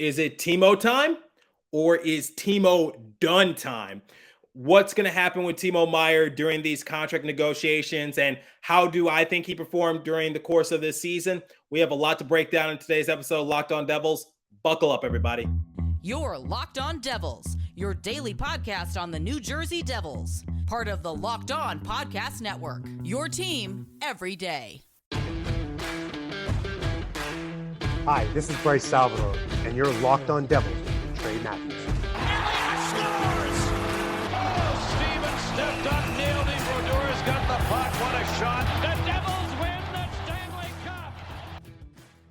Is it Timo time or is Timo done time? What's going to happen with Timo Meier during these contract negotiations, and how do I think he performed during the course of this season? We have a lot to break down in today's episode of Locked On Devils. Buckle up, everybody. You're Locked On Devils, your daily podcast on the New Jersey Devils, part of the Locked On Podcast Network, your team every day. Hi, this is Bryce Salvador, and you're Locked On Devils with Trey Matthews. Scores! Oh, Steven stepped up, nailed it. Brodor's got the puck. What a shot. The Devils win the Stanley Cup.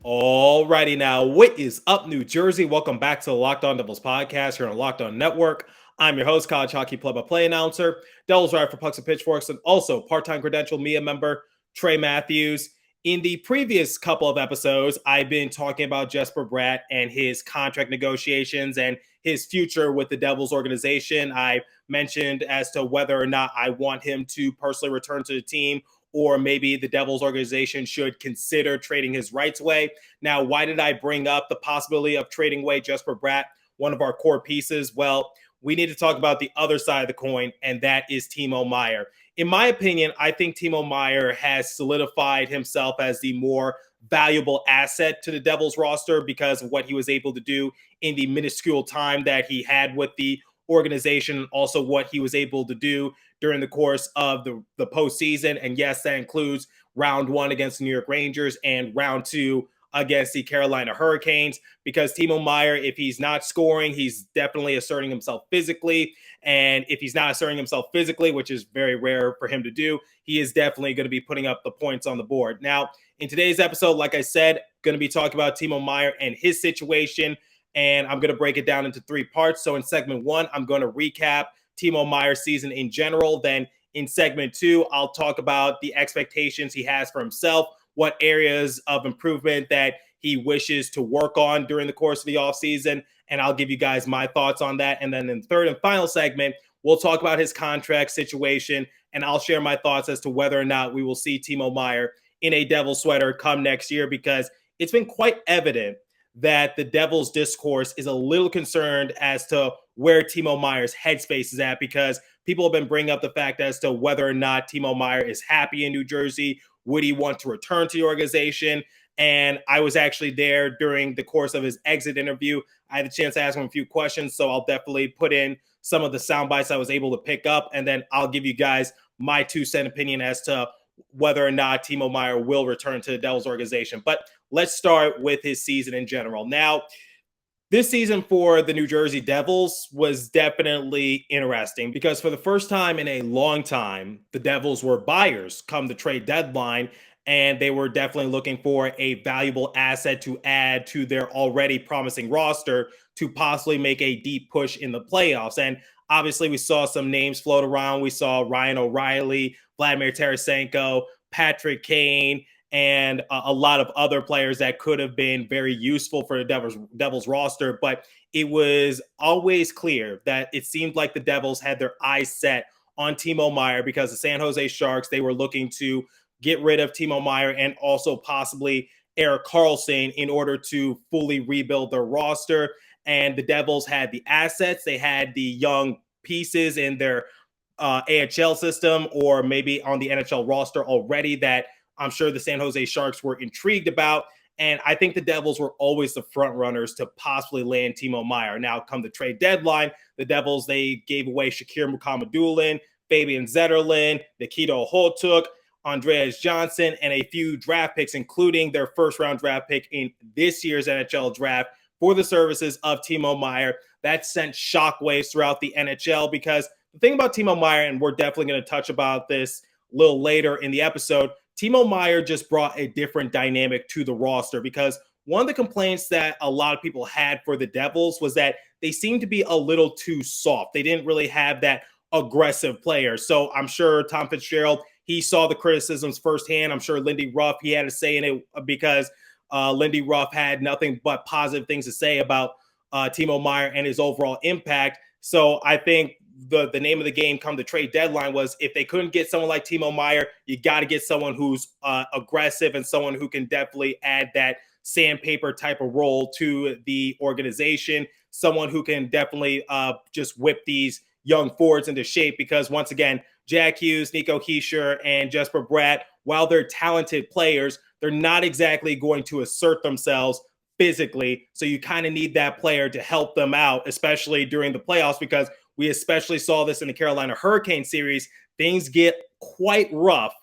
Alrighty now, what is up, New Jersey? Welcome back to the Locked On Devils podcast here on Locked On Network. I'm your host, college hockey play-by-play announcer, Devils writer for Pucks and Pitchforks, and also part-time credential MIA member Trey Matthews. In the previous couple of episodes, I've been talking about Jesper Bratt and his contract negotiations and his future with the Devils organization. I mentioned as to whether or not I want him to personally return to the team, or maybe the Devils organization should consider trading his rights away. Now, why did I bring up the possibility of trading away Jesper Bratt, one of our core pieces? Well, we need to talk about the other side of the coin, and that is Timo Meier. In my opinion, I think Timo Meier has solidified himself as the more valuable asset to the Devils roster because of what he was able to do in the minuscule time that he had with the organization, and also what he was able to do during the course of the postseason. And yes, that includes round one against the New York Rangers and round two against the Carolina Hurricanes, because Timo Meier, if he's not scoring, he's definitely asserting himself physically. And if he's not asserting himself physically, which is very rare for him to do, he is definitely going to be putting up the points on the board. Now, in today's episode, like I said, going to be talking about Timo Meier and his situation, and I'm going to break it down into three parts. So in segment one, I'm going to recap Timo Meier's season in general. Then in segment two, I'll talk about the expectations he has for himself, what areas of improvement that he wishes to work on during the course of the offseason, and I'll give you guys my thoughts on that. And then in the third and final segment, we'll talk about his contract situation, and I'll share my thoughts as to whether or not we will see Timo Meier in a Devils sweater come next year, because it's been quite evident that the Devils discourse is a little concerned as to where Timo Meier's headspace is at, because people have been bringing up the fact as to whether or not Timo Meier is happy in New Jersey. Would he want to return to the organization? And I was actually there during the course of his exit interview. I had a chance to ask him a few questions, so I'll definitely put in some of the sound bites I was able to pick up, and then I'll give you guys my 2-cent opinion as to whether or not Timo Meier will return to the Devils organization. But let's start with his season in general. Now, this season for the New Jersey Devils was definitely interesting, because for the first time in a long time, the Devils were buyers come the trade deadline, and they were definitely looking for a valuable asset to add to their already promising roster to possibly make a deep push in the playoffs. And obviously, we saw some names float around. We saw Ryan O'Reilly, Vladimir Tarasenko, Patrick Kane, and a lot of other players that could have been very useful for the Devils roster. But it was always clear that it seemed like the Devils had their eyes set on Timo Meier, because the San Jose Sharks, they were looking to get rid of Timo Meier and also possibly Erik Karlsson in order to fully rebuild their roster. And the Devils had the assets. They had the young pieces in their AHL system, or maybe on the NHL roster already, that I'm sure the San Jose Sharks were intrigued about. And I think the Devils were always the front runners to possibly land Timo Meier. Now, come the trade deadline, the Devils, they gave away Shakir Mukhamadullin, Fabian Zetterlund, Nikita Holtuk, Andreas Johnson, and a few draft picks, including their first-round draft pick in this year's NHL draft, for the services of Timo Meier. That sent shockwaves throughout the NHL, because the thing about Timo Meier, and we're definitely going to touch about this a little later in the episode, Timo Meier just brought a different dynamic to the roster, because one of the complaints that a lot of people had for the Devils was that they seemed to be a little too soft. They didn't really have that aggressive player. So I'm sure Tom Fitzgerald, he saw the criticisms firsthand. I'm sure Lindy Ruff, he had a say in it, because Lindy Ruff had nothing but positive things to say about Timo Meier and his overall impact. So I think the name of the game come the trade deadline was, if they couldn't get someone like Timo Meier, you got to get someone who's aggressive and someone who can definitely add that sandpaper type of role to the organization, someone who can definitely just whip these young forwards into shape, because once again, Jack Hughes, Nico Hischier, and Jesper Bratt, while they're talented players, they're not exactly going to assert themselves physically. So you kind of need that player to help them out, especially during the playoffs, because we especially saw this in the Carolina Hurricane series. Things get quite rough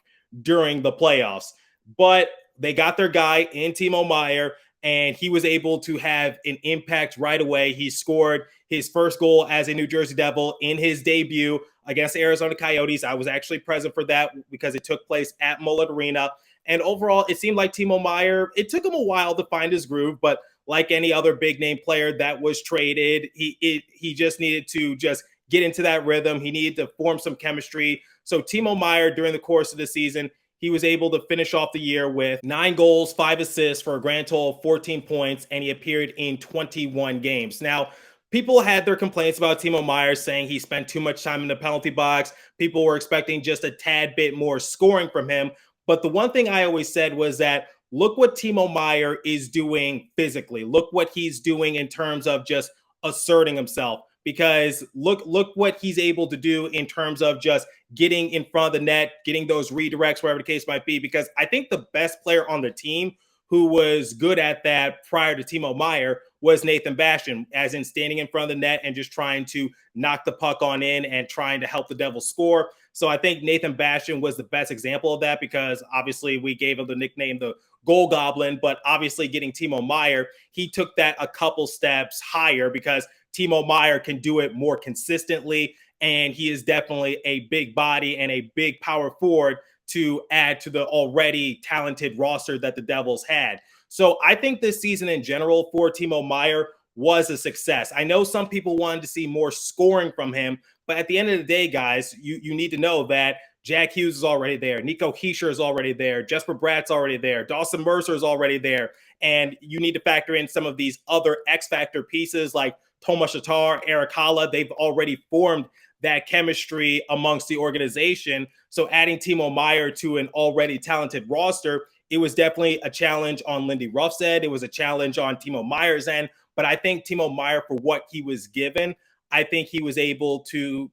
during the playoffs. But they got their guy in Timo Meier, and he was able to have an impact right away. He scored his first goal as a New Jersey Devil in his debut against the Arizona Coyotes. I was actually present for that because it took place at Mullet Arena. And overall, it seemed like Timo Meier, it took him a while to find his groove, but like any other big name player that was traded, he just needed to just get into that rhythm. He needed to form some chemistry. So Timo Meier, during the course of the season, he was able to finish off the year with 9 goals, 5 assists for a grand total of 14 points, and he appeared in 21 games. Now, people had their complaints about Timo Meier, saying he spent too much time in the penalty box. People were expecting just a tad bit more scoring from him. But the one thing I always said was that look what Timo Meier is doing physically. Look what he's doing in terms of just asserting himself. Because look what he's able to do in terms of just getting in front of the net, getting those redirects, whatever the case might be. Because I think the best player on the team who was good at that prior to Timo Meier was Nathan Bastian, as in standing in front of the net and just trying to knock the puck on in and trying to help the Devils score. So I think Nathan Bastian was the best example of that, because obviously we gave him the nickname the Goal Goblin, but obviously getting Timo Meier, he took that a couple steps higher, because Timo Meier can do it more consistently, and he is definitely a big body and a big power forward to add to the already talented roster that the Devils had. So I think this season in general for Timo Meier was a success. I know some people wanted to see more scoring from him, but at the end of the day, guys, you need to know that Jack Hughes is already there. Nico Hischier is already there. Jesper Bratt's already there. Dawson Mercer is already there. And you need to factor in some of these other X-factor pieces like Tomas Tatar, Eric Haula. They've already formed that chemistry amongst the organization. So adding Timo Meier to an already talented roster, it was definitely a challenge on Lindy Ruff's end. It was a challenge on Timo Meier's end. But I think Timo Meier, for what he was given, I think he was able to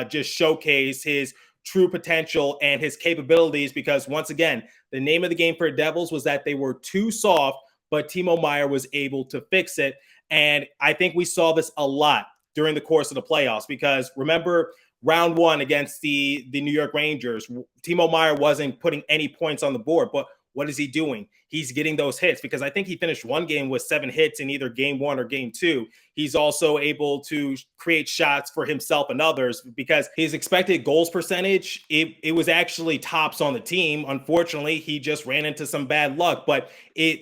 just showcase his true potential and his capabilities, because once again, the name of the game for the Devils was that they were too soft, but Timo Meier was able to fix it. And I think we saw this a lot during the course of the playoffs, because remember round 1 against the New York Rangers, Timo Meier wasn't putting any points on the board, but what is he doing? He's getting those hits, because I think he finished one game with 7 hits in either game 1 or game 2. He's also able to create shots for himself and others, because his expected goals percentage, it was actually tops on the team. Unfortunately, he just ran into some bad luck, but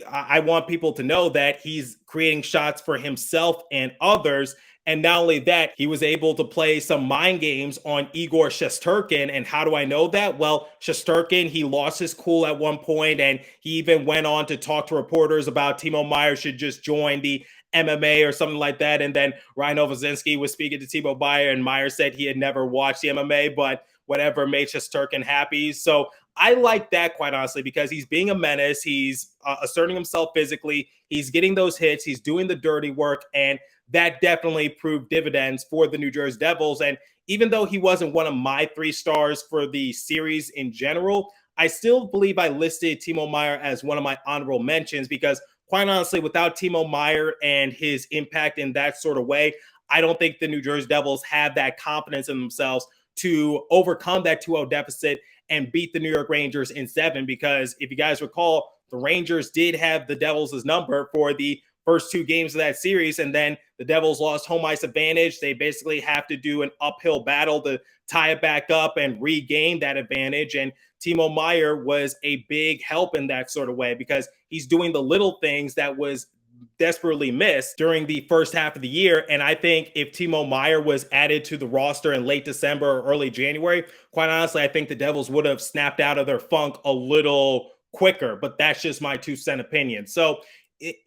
I want people to know that he's creating shots for himself and others. And not only that, he was able to play some mind games on Igor Shesterkin. And how do I know that? Well, Shesterkin, he lost his cool at one point, and he even went on to talk to reporters about Timo Meier should just join the MMA or something like that. And then Ryan Novozinski was speaking to Timo Meier, and Meier said he had never watched the MMA, but whatever made Shesterkin happy. So I like that, quite honestly, because he's being a menace. He's asserting himself physically. He's getting those hits. He's doing the dirty work. And that definitely proved dividends for the New Jersey Devils. And even though he wasn't one of my 3 stars for the series in general, I still believe I listed Timo Meier as one of my honorable mentions, because quite honestly, without Timo Meier and his impact in that sort of way, I don't think the New Jersey Devils have that confidence in themselves to overcome that 2-0 deficit and beat the New York Rangers in 7. Because if you guys recall, the Rangers did have the Devils' number for the first 2 games of that series, and then the Devils lost home ice advantage. They basically have to do an uphill battle to tie it back up and regain that advantage. And Timo Meier was a big help in that sort of way, because he's doing the little things that was desperately missed during the first half of the year. And I think if Timo Meier was added to the roster in late December or early January, quite honestly, I think the Devils would have snapped out of their funk a little quicker. But that's just my 2-cent opinion. So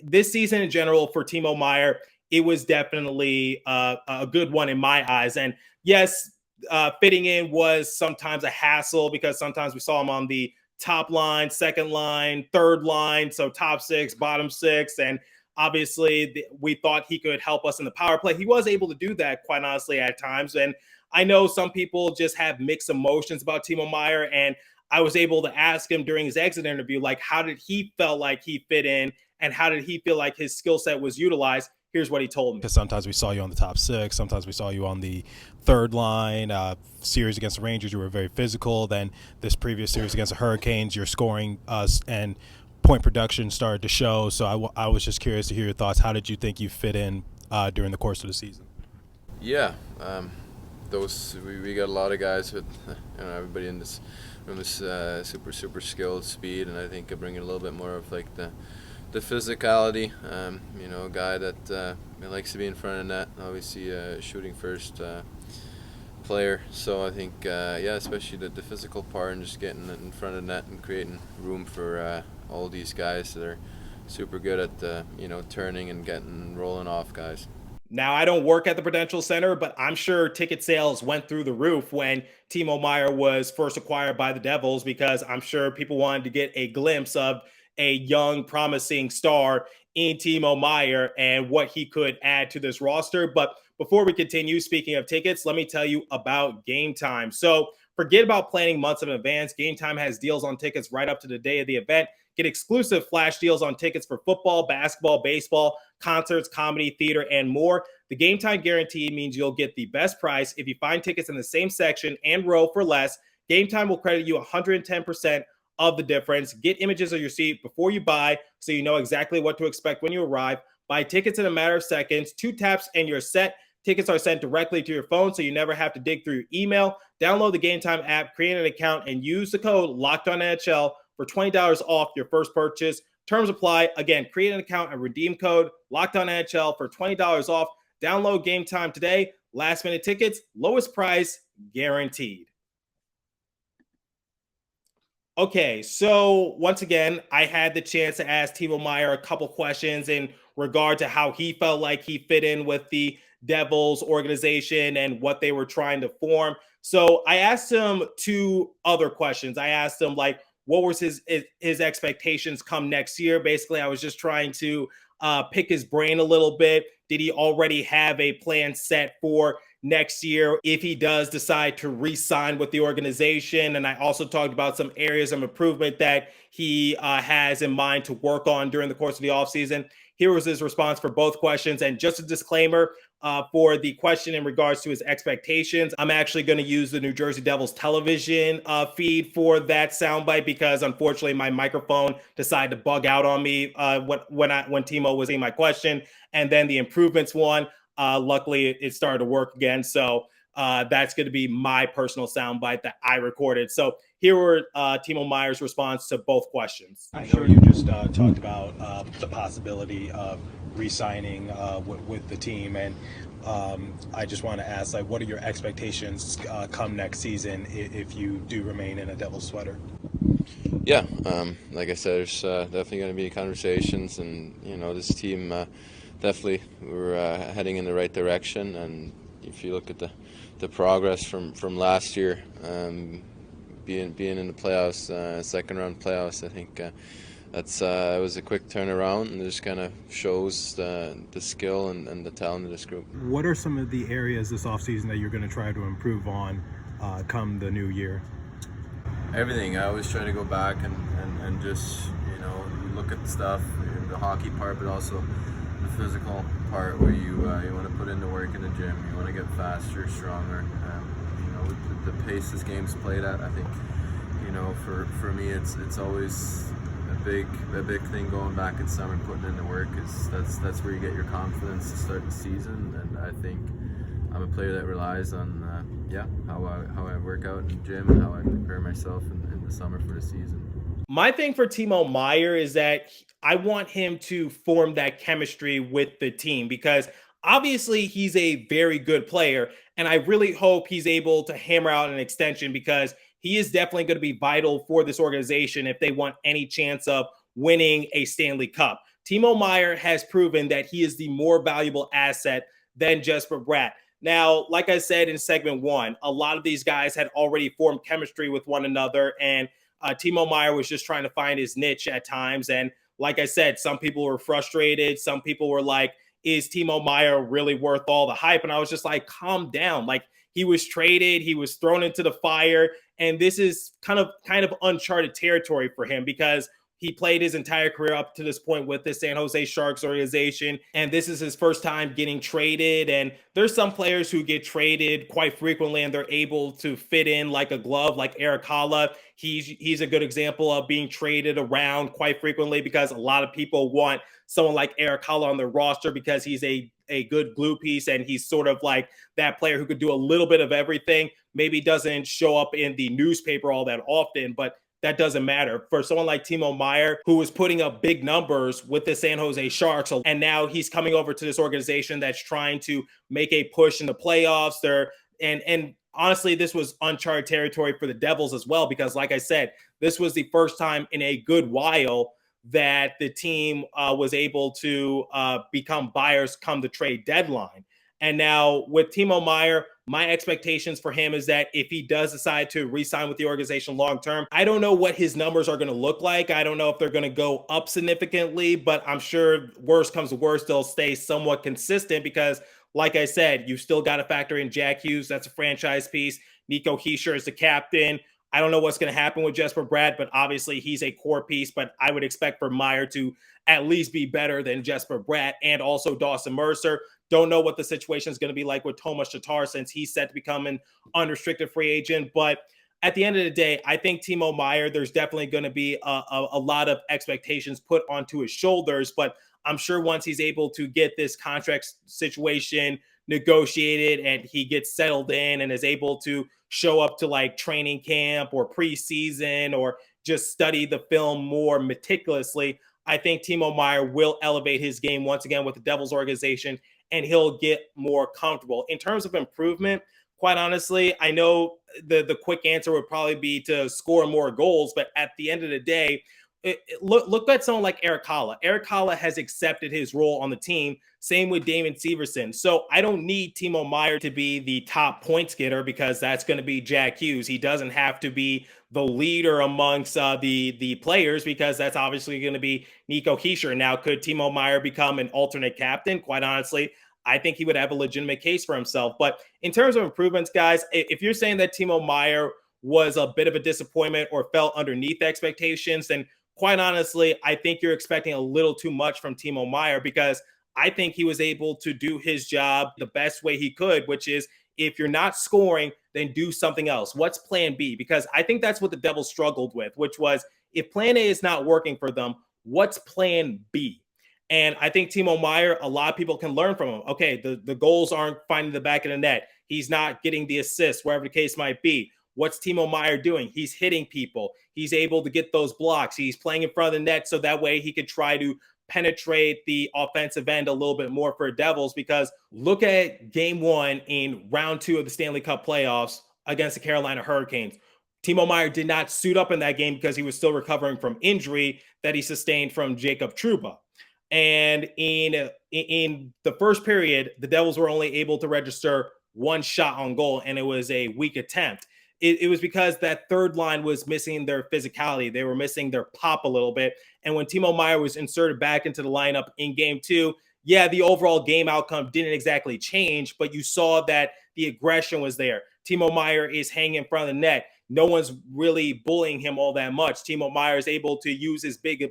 this season in general for Timo Meier, it was definitely a good one in my eyes. And yes, fitting in was sometimes a hassle, because sometimes we saw him on the top line, second line, third line, so top six, bottom six, and obviously we thought he could help us in the power play. He was able to do that, quite honestly, at times. And I know some people just have mixed emotions about Timo Meier, and I was able to ask him during his exit interview, like, how did he felt like he fit in, and how did he feel like his skill set was utilized? Here's what he told me. Because sometimes we saw you on the top six, sometimes we saw you on the third line. Series against the Rangers, you were very physical. Then this previous series against the Hurricanes, your scoring and point production started to show. So I was just curious to hear your thoughts. How did you think you fit in during the course of the season? Yeah, we got a lot of guys with everybody in this super skilled speed, and I think I bring in a little bit more of like the physicality. A guy that likes to be in front of net, obviously a shooting first player. So I think especially the physical part and just getting in front of net and creating room for all these guys that are super good at turning and getting rolling off guys. Now, I don't work at the Prudential Center, but I'm sure ticket sales went through the roof when Timo Meier was first acquired by the Devils, because I'm sure people wanted to get a glimpse of a young, promising star in Timo Meier and what he could add to this roster. But before we continue, speaking of tickets, let me tell you about Game Time. So forget about planning months in advance. Game Time has deals on tickets right up to the day of the event. Get exclusive flash deals on tickets for football, basketball, baseball, concerts, comedy, theater, and more. The Game Time guarantee means you'll get the best price. If you find tickets in the same section and row for less, Game Time will credit you 110% of the difference. Get images of your seat before you buy so you know exactly what to expect when you arrive. Buy tickets in a matter of seconds. 2 taps and you're set. Tickets are sent directly to your phone, so you never have to dig through your email. Download the Game Time app, create an account, and use the code LOCKEDONNHL for $20 off your first purchase. Terms apply. Again, create an account and redeem code LOCKEDONNHL for $20 off. Download Game Time today. Last minute tickets, lowest price guaranteed. Okay, so once again, I had the chance to ask Timo Meier a couple questions in regard to how he felt like he fit in with the Devils organization and what they were trying to form. So I asked him 2 other questions. I asked him, like, what was his expectations come next year? Basically, I was just trying to pick his brain a little bit. Did he already have a plan set for next year if he does decide to re-sign with the organization? And I also talked about some areas of improvement that he has in mind to work on during the course of the offseason. Here was his response for both questions. And just a disclaimer, for the question in regards to his expectations, I'm actually going to use the New Jersey Devils television feed for that soundbite, because unfortunately my microphone decided to bug out on me when Timo was saying my question. And then the improvements one, luckily it started to work again. So that's going to be my personal soundbite that I recorded. So here were Timo Meier's response to both questions. I know you just talked about the possibility of re-signing with the team, and I just want to ask, like, what are your expectations come next season if you do remain in a Devils sweater? Yeah, like I said, there's definitely going to be conversations, and this team definitely we're heading in the right direction. And if you look at the progress from last year, being in the playoffs, second round playoffs, I think that's it was a quick turnaround, and it just kind of shows the skill and the talent of this group. What are some of the areas this offseason that you're going to try to improve on come the new year? Everything. I always try to go back and just look at the stuff, the hockey part, but also the physical part where you want to put in the work in the gym. You want to get faster, stronger. With the pace this game's played at, I think for me it's always a big thing going back in summer, putting in the work. That's where you get your confidence to start the season. And I think I'm a player that relies on how I work out in the gym and how I prepare myself in the summer for the season. My thing for Timo Meier is that I want him to form that chemistry with the team, because obviously he's a very good player, and I really hope he's able to hammer out an extension, because he is definitely going to be vital for this organization if they want any chance of winning a Stanley Cup. Timo Meier has proven that he is the more valuable asset than Jesper Bratt. Now, like I said in segment 1, a lot of these guys had already formed chemistry with one another, and Timo Meier was just trying to find his niche at times. And like I said, some people were frustrated. Some people were like, is Timo Meier really worth all the hype? And I was just like, calm down. Like, he was traded, he was thrown into the fire, and this is kind of uncharted territory for him because he played his entire career up to this point with the San Jose Sharks organization, and this is his first time getting traded. And there's some players who get traded quite frequently, and they're able to fit in like a glove, like Erik Haula. He's a good example of being traded around quite frequently because a lot of people want someone like Erik Haula on their roster because he's a good glue piece, and he's sort of like that player who could do a little bit of everything. Maybe doesn't show up in the newspaper all that often, but that doesn't matter. For someone like Timo Meier, who was putting up big numbers with the San Jose Sharks, and now he's coming over to this organization that's trying to make a push in the playoffs. And honestly, this was uncharted territory for the Devils as well, because like I said, this was the first time in a good while that the team was able to become buyers come the trade deadline. And now with Timo Meier, my expectations for him is that if he does decide to re-sign with the organization long-term, I don't know what his numbers are going to look like. I don't know if they're going to go up significantly, but I'm sure worst comes to worst, they'll stay somewhat consistent because, like I said, you still got to factor in Jack Hughes. That's a franchise piece. Nico Hischier is the captain. I don't know what's going to happen with Jesper Bratt, but obviously he's a core piece. But I would expect for Meier to at least be better than Jesper Bratt and also Dawson Mercer. Don't know what the situation is going to be like with Tomas Tatar since he's set to become an unrestricted free agent. But at the end of the day, I think Timo Meier, there's definitely going to be a lot of expectations put onto his shoulders. But I'm sure once he's able to get this contract situation negotiated and he gets settled in and is able to show up to like training camp or preseason or just study the film more meticulously, I think Timo Meier will elevate his game once again with the Devils organization and he'll get more comfortable. In terms of improvement, quite honestly, I know the quick answer would probably be to score more goals, but at the end of the day, look at someone like Erik Haula. Erik Haula has accepted his role on the team. Same with Damon Severson. So I don't need Timo Meier to be the top points getter because that's going to be Jack Hughes. He doesn't have to be the leader amongst the players because that's obviously going to be Nico Hischier. Now, could Timo Meier become an alternate captain? Quite honestly, I think he would have a legitimate case for himself. But in terms of improvements, guys, if you're saying that Timo Meier was a bit of a disappointment or fell underneath expectations, then quite honestly, I think you're expecting a little too much from Timo Meier because I think he was able to do his job the best way he could, which is if you're not scoring, then do something else. What's plan B? Because I think that's what the Devils struggled with, which was if plan A is not working for them, what's plan B? And I think Timo Meier, a lot of people can learn from him. Okay, the goals aren't finding the back of the net. He's not getting the assists, wherever the case might be. What's Timo Meier doing? He's hitting people. He's able to get those blocks. He's playing in front of the net so that way he could try to penetrate the offensive end a little bit more for Devils because look at game one in round 2 of the Stanley Cup playoffs against the Carolina Hurricanes. Timo Meier did not suit up in that game because he was still recovering from injury that he sustained from Jacob Trouba. And in the first period, the Devils were only able to register one shot on goal, and it was a weak attempt. It was because that third line was missing their physicality. They were missing their pop a little bit. And when Timo Meier was inserted back into the lineup in game 2, yeah, the overall game outcome didn't exactly change, but you saw that the aggression was there. Timo Meier is hanging in front of the net. No one's really bullying him all that much. Timo Meier is able to use his big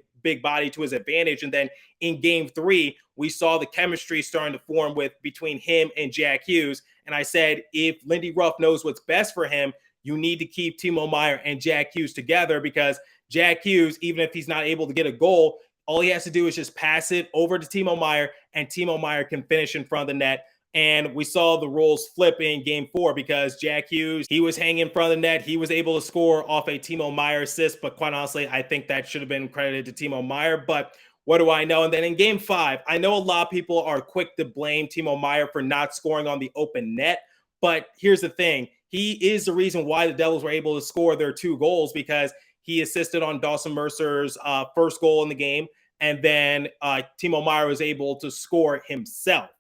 body to his advantage. And then in game 3, we saw the chemistry starting to form between him and Jack Hughes. And I said, if Lindy Ruff knows what's best for him, you need to keep Timo Meier and Jack Hughes together because Jack Hughes, even if he's not able to get a goal, all he has to do is just pass it over to Timo Meier, and Timo Meier can finish in front of the net. And we saw the roles flip in game 4 because Jack Hughes, he was hanging in front of the net. He was able to score off a Timo Meier assist, but quite honestly, I think that should have been credited to Timo Meier. But what do I know? And then in game 5, I know a lot of people are quick to blame Timo Meier for not scoring on the open net. But here's the thing. He is the reason why the Devils were able to score their 2 goals because he assisted on Dawson Mercer's first goal in the game. And then Timo Meier was able to score himself.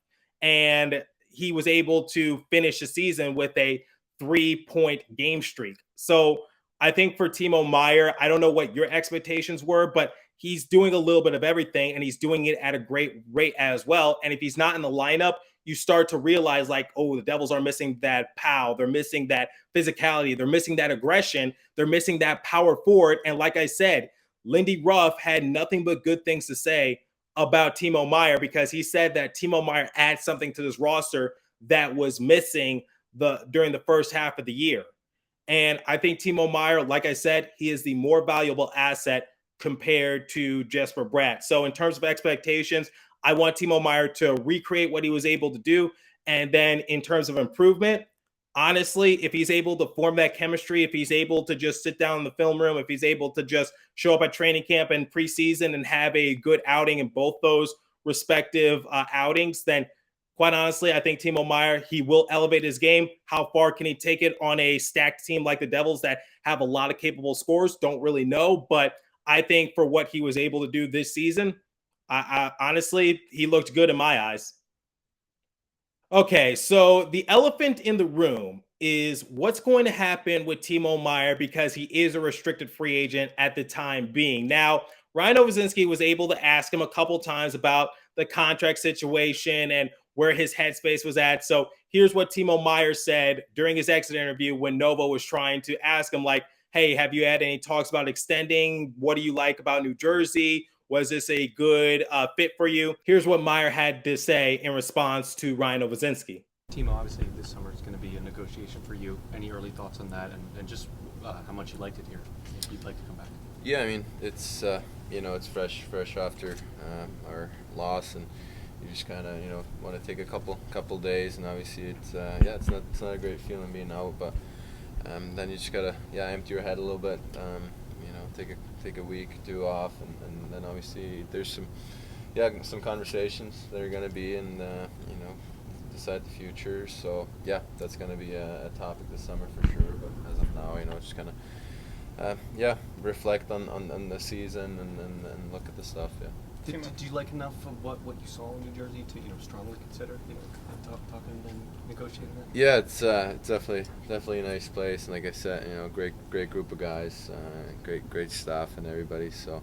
And he was able to finish the season with a 3-point game streak. So I think for Timo Meier, I don't know what your expectations were, but he's doing a little bit of everything and he's doing it at a great rate as well. And if he's not in the lineup, you start to realize like, oh, the Devils are missing that pow. They're missing that physicality. They're missing that aggression. They're missing that power forward. And like I said, Lindy Ruff had nothing but good things to say about Timo Meier because he said that Timo Meier adds something to this roster that was missing during the first half of the year. And I think Timo Meier, like I said, he is the more valuable asset compared to Jesper Bratt. So in terms of expectations, I want Timo Meier to recreate what he was able to do. And then in terms of improvement, honestly, if he's able to form that chemistry, if he's able to just sit down in the film room, if he's able to just show up at training camp and preseason and have a good outing in both those respective outings, then quite honestly, I think Timo Meier, he will elevate his game. How far can he take it on a stacked team like the Devils that have a lot of capable scorers? Don't really know. But I think for what he was able to do this season, I honestly, he looked good in my eyes. Okay, so the elephant in the room is what's going to happen with Timo Meier because he is a restricted free agent at the time being. Now, Ryan Novozinski was able to ask him a couple times about the contract situation and where his headspace was at. So here's what Timo Meier said during his exit interview when Novo was trying to ask him, like, hey, have you had any talks about extending? What do you like about New Jersey? Was this a good fit for you? Here's what Meier had to say in response to Ryan Novozinski. Timo, obviously this summer is going to be a negotiation for you. Any early thoughts on that and just how much you liked it here? If you'd like to come back. Yeah, I mean, it's it's fresh after our loss, and you just kind of want to take a couple days, and obviously it's not a great feeling being out, but then you just gotta empty your head a little bit, take a week, 2 off, and then obviously there's some conversations that are gonna be and decide the future. So that's gonna be a topic this summer for sure. But as of now, just kind of reflect on the season and look at the stuff. Yeah. Did you like enough of what you saw in New Jersey to strongly consider talking and negotiating that? Yeah, it's definitely a nice place, and like I said, great group of guys, great staff and everybody. So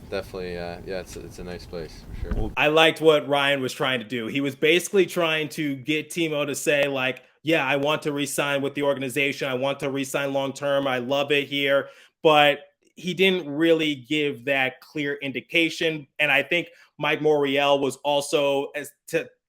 definitely, it's a nice place for sure. I liked what Ryan was trying to do. He was basically trying to get Timo to say like, yeah, I want to re-sign with the organization. I want to re-sign long-term. I love it here. But he didn't really give that clear indication. And I think Mike Moriel was also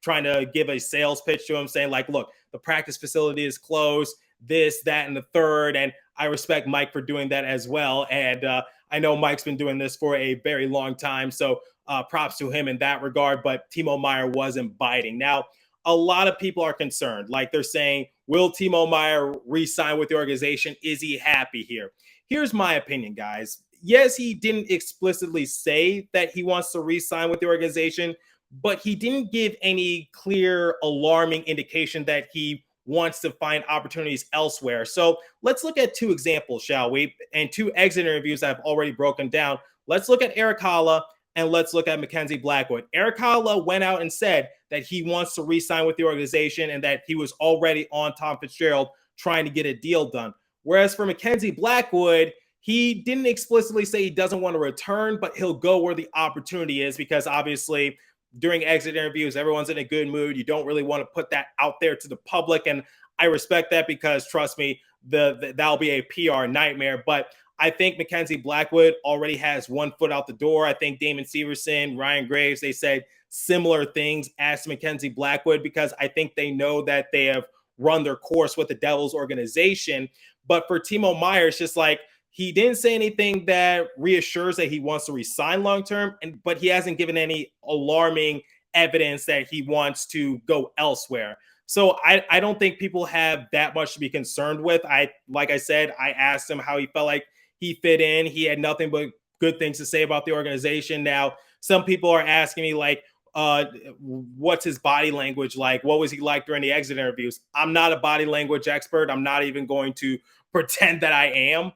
trying to give a sales pitch to him saying like, look, the practice facility is closed, this, that, and the third. And I respect Mike for doing that as well. And I know Mike's been doing this for a very long time. So props to him in that regard. But Timo Meier wasn't biting. Now, a lot of people are concerned. Like they're saying, will Timo Meier re-sign with the organization? Is he happy here? Here's my opinion, guys. Yes, he didn't explicitly say that he wants to re-sign with the organization, but he didn't give any clear, alarming indication that he wants to find opportunities elsewhere. So let's look at 2 examples, shall we? And 2 exit interviews I've already broken down. Let's look at Erik Haula and let's look at Mackenzie Blackwood. Erik Haula went out and said that he wants to re-sign with the organization and that he was already on Tom Fitzgerald trying to get a deal done. Whereas for Mackenzie Blackwood, he didn't explicitly say he doesn't want to return, but he'll go where the opportunity is because obviously during exit interviews, everyone's in a good mood. You don't really want to put that out there to the public. And I respect that because trust me, that'll be a PR nightmare. But I think Mackenzie Blackwood already has 1 foot out the door. I think Damon Severson, Ryan Graves, they said similar things as to Mackenzie Blackwood because I think they know that they have run their course with the Devils organization. But for Timo Meier, it's just like he didn't say anything that reassures that he wants to resign long-term, but he hasn't given any alarming evidence that he wants to go elsewhere. So I don't think people have that much to be concerned with. Like I said, I asked him how he felt like he fit in. He had nothing but good things to say about the organization. Now, some people are asking me like, what's his body language like? What was he like during the exit interviews? I'm not a body language expert. I'm not even going to pretend that I am,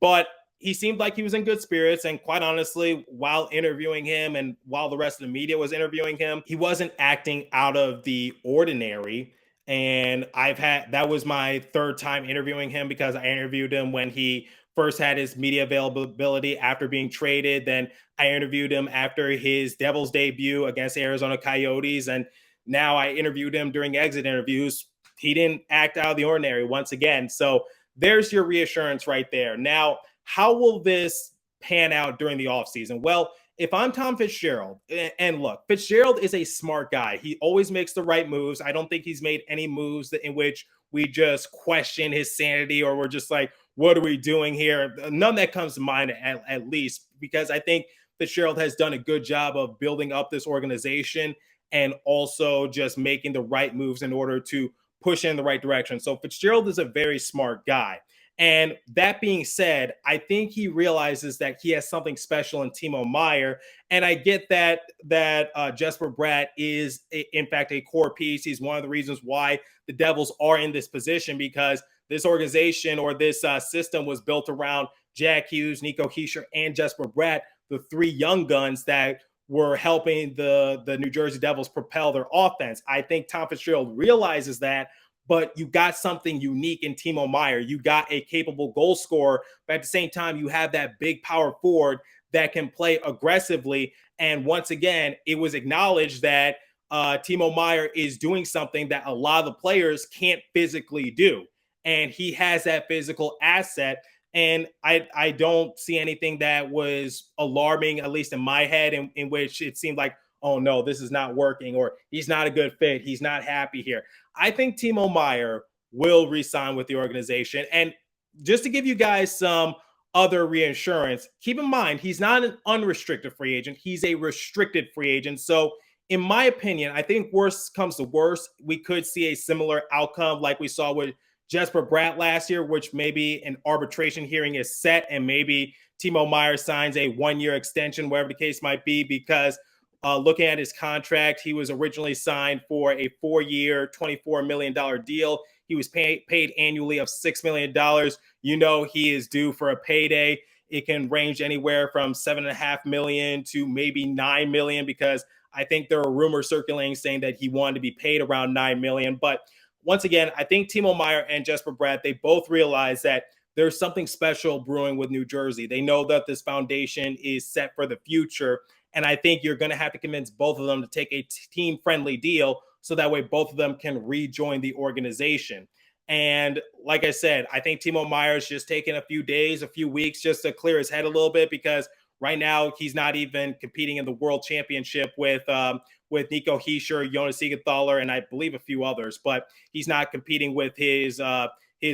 but he seemed like he was in good spirits. And quite honestly, while interviewing him and while the rest of the media was interviewing him, he wasn't acting out of the ordinary. And that was my third time interviewing him, because I interviewed him when he first had his media availability after being traded. Then I interviewed him after his Devils debut against the Arizona Coyotes. And now I interviewed him during exit interviews. He didn't act out of the ordinary once again. So there's your reassurance right there. Now, how will this pan out during the offseason? Well, if I'm Tom Fitzgerald, and look, Fitzgerald is a smart guy. He always makes the right moves. I don't think he's made any moves in which we just question his sanity, or we're just like, what are we doing here? None that comes to mind, at least, because I think Fitzgerald has done a good job of building up this organization and also just making the right moves in order to push in the right direction. So Fitzgerald is a very smart guy. And that being said, I think he realizes that he has something special in Timo Meier. And I get that Jesper Bratt is, in fact, a core piece. He's one of the reasons why the Devils are in this position, because this organization, or this system, was built around Jack Hughes, Nico Hischier, and Jesper Bratt, the three young guns that were helping the New Jersey Devils propel their offense. I think Tom Fitzgerald realizes that, but you got something unique in Timo Meier. You got a capable goal scorer, but at the same time, you have that big power forward that can play aggressively. And once again, it was acknowledged that Timo Meier is doing something that a lot of the players can't physically do. And he has that physical asset. And I don't see anything that was alarming, at least in my head, in which it seemed like, oh no, this is not working, or he's not a good fit, he's not happy here. I think Timo Meier will re-sign with the organization. And just to give you guys some other reassurance, keep in mind, he's not an unrestricted free agent. He's a restricted free agent. So in my opinion, I think worst comes to worst, we could see a similar outcome like we saw with Jesper Bratt last year, which maybe an arbitration hearing is set and maybe Timo Meier signs a 1-year extension, whatever the case might be, because looking at his contract, he was originally signed for a 4-year, $24 million deal. He was paid annually of $6 million. You know, he is due for a payday. It can range anywhere from $7.5 million to maybe $9 million, because I think there are rumors circulating saying that he wanted to be paid around $9 million. But once again, I think Timo Meier and Jesper Bratt, they both realize that there's something special brewing with New Jersey. They know that this foundation is set for the future. And I think you're going to have to convince both of them to take a team-friendly deal so that way both of them can rejoin the organization. And like I said, I think Timo Meier is just taking a few days, a few weeks just to clear his head a little bit, because right now he's not even competing in the World Championship with Nico Hischier, Jonas Siegenthaler, and I believe a few others. But he's not competing with his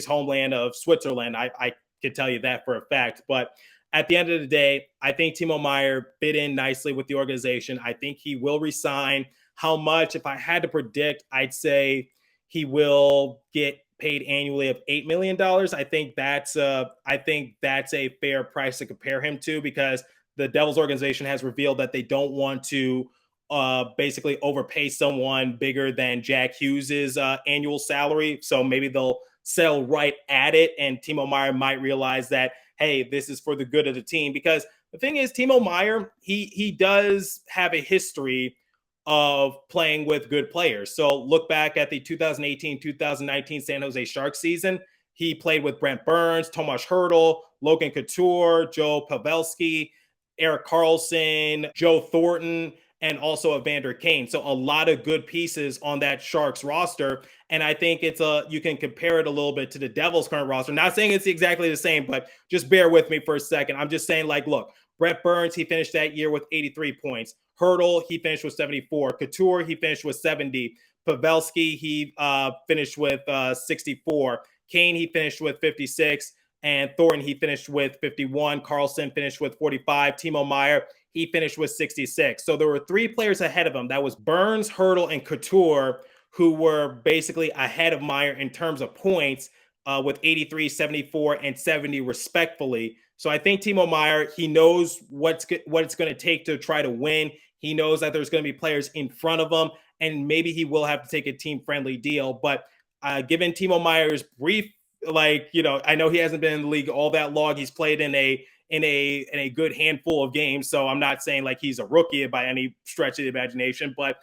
homeland of Switzerland. I can tell you that for a fact. But at the end of the day, I think Timo Meier fit in nicely with the organization. I think he will resign. How much? If I had to predict, I'd say he will get paid annually of $8 million. I think that's a fair price to compare him to, because the Devils organization has revealed that they don't want to basically overpay someone bigger than Jack Hughes's annual salary. So maybe they'll settle right at it, and Timo Meier might realize that, hey, this is for the good of the team. Because the thing is, Timo Meier, he does have a history of playing with good players. So look back at the 2018-2019 San Jose Sharks season. He played with Brent Burns, Tomas Hertl, Logan Couture, Joe Pavelski, Erik Karlsson, Joe Thornton, and also Evander Kane. So a lot of good pieces on that Sharks roster. And I think you can compare it a little bit to the Devils' current roster. Not saying it's exactly the same, but just bear with me for a second. I'm just saying, like, look, Brent Burns, he finished that year with 83 points. Hertl, he finished with 74. Couture, he finished with 70. Pavelski, he finished with 64. Kane, he finished with 56. And Thornton, he finished with 51. Karlsson finished with 45. Timo Meier, he finished with 66. So there were three players ahead of him. That was Burns, Hertl, and Couture, who were basically ahead of Meier in terms of points with 83, 74, and 70 respectfully. So I think Timo Meier, he knows what it's going to take to try to win. He knows that there's going to be players in front of him, and maybe he will have to take a team-friendly deal. But given Timo Meier's brief, I know he hasn't been in the league all that long. He's played in a good handful of games, so I'm not saying like he's a rookie by any stretch of the imagination. But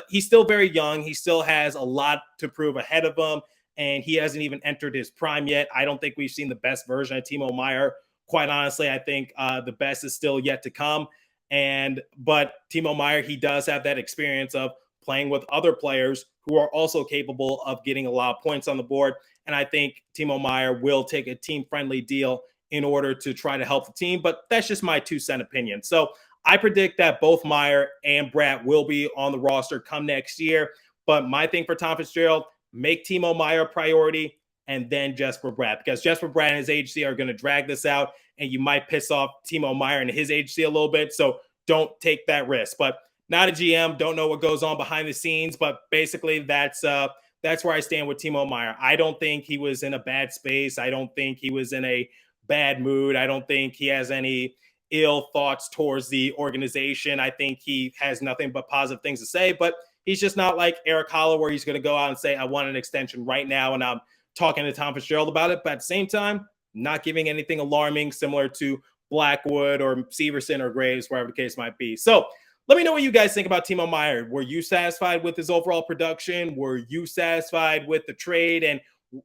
he's still very young. He still has a lot to prove ahead of him, and he hasn't even entered his prime yet. I don't think we've seen the best version of Timo Meier. Quite honestly, I think the best is still yet to come. But Timo Meier, he does have that experience of playing with other players who are also capable of getting a lot of points on the board. And I think Timo Meier will take a team-friendly deal in order to try to help the team. But that's just my 2-cent opinion. So I predict that both Meier and Bratt will be on the roster come next year. But my thing for Tom Fitzgerald, make Timo Meier a priority and then Jesper Bratt, because Jesper Bratt and his agency are going to drag this out, and you might piss off Timo Meier and his agency a little bit. So don't take that risk. But not a GM, don't know what goes on behind the scenes. But basically, that's where I stand with Timo Meier. I don't think he was in a bad space. I don't think he was in a bad mood. I don't think he has any ill thoughts towards the organization. I think he has nothing but positive things to say. But he's just not like Eric Holla, where he's going to go out and say, I want an extension right now, and I'm talking to Tom Fitzgerald about it. But at the same time, not giving anything alarming, similar to Blackwood or Severson or Graves, wherever the case might be. So let me know what you guys think about Timo Meier. Were you satisfied with his overall production? Were you satisfied with the trade?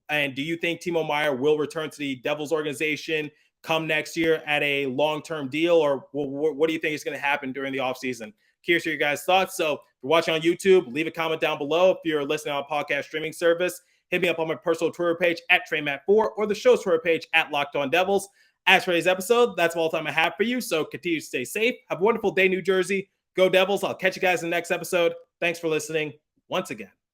And do you think Timo Meier will return to the Devils organization come next year at a long-term deal? Or what do you think is going to happen during the offseason? Curious to your guys' thoughts. So if you're watching on YouTube, leave a comment down below. If you're listening on a podcast streaming service, hit me up on my personal Twitter page at TreyMatt4 or the show's Twitter page at Locked On Devils. As for today's episode, that's all the time I have for you. So continue to stay safe. Have a wonderful day, New Jersey. Go Devils. I'll catch you guys in the next episode. Thanks for listening once again.